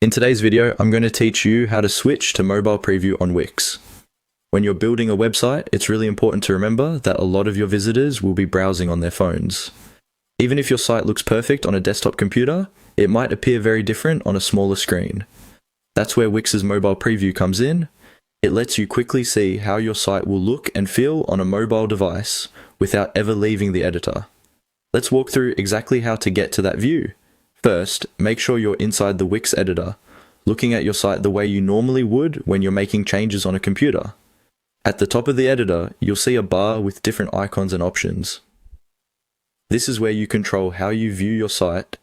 In today's video, I'm going to teach you how to switch to mobile preview on Wix. When you're building a website, it's really important to remember that a lot of your visitors will be browsing on their phones. Even if your site looks perfect on a desktop computer, it might appear very different on a smaller screen. That's where Wix's mobile preview comes in. It lets you quickly see how your site will look and feel on a mobile device without ever leaving the editor. Let's walk through exactly how to get to that view. First, make sure you're inside the Wix editor, looking at your site the way you normally would when you're making changes on a computer. At the top of the editor, you'll see a bar with different icons and options. This is where you control how you view your site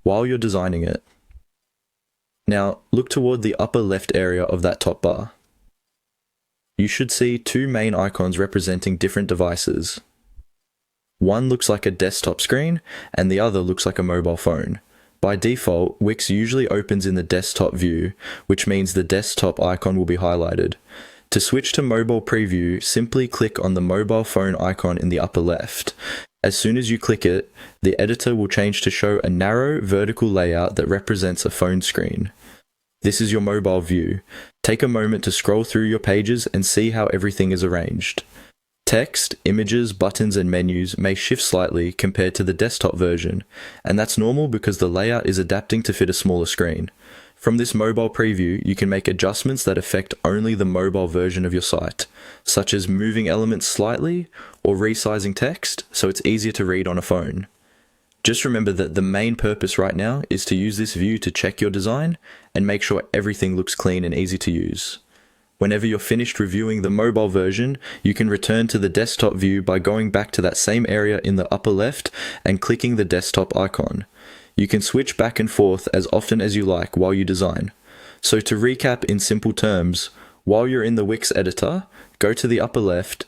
while you're designing it. Now, look toward the upper left area of that top bar. You should see two main icons representing different devices. One looks like a desktop screen, and the other looks like a mobile phone. By default, Wix usually opens in the desktop view, which means the desktop icon will be highlighted. To switch to mobile preview, simply click on the mobile phone icon in the upper left. As soon as you click it, the editor will change to show a narrow vertical layout that represents a phone screen. This is your mobile view. Take a moment to scroll through your pages and see how everything is arranged. Text, images, buttons, and menus may shift slightly compared to the desktop version, and that's normal because the layout is adapting to fit a smaller screen. From this mobile preview, you can make adjustments that affect only the mobile version of your site, such as moving elements slightly or resizing text so it's easier to read on a phone. Just remember that the main purpose right now is to use this view to check your design and make sure everything looks clean and easy to use. Whenever you're finished reviewing the mobile version, you can return to the desktop view by going back to that same area in the upper left and clicking the desktop icon. You can switch back and forth as often as you like while you design. So to recap in simple terms, while you're in the Wix editor, go to the upper left,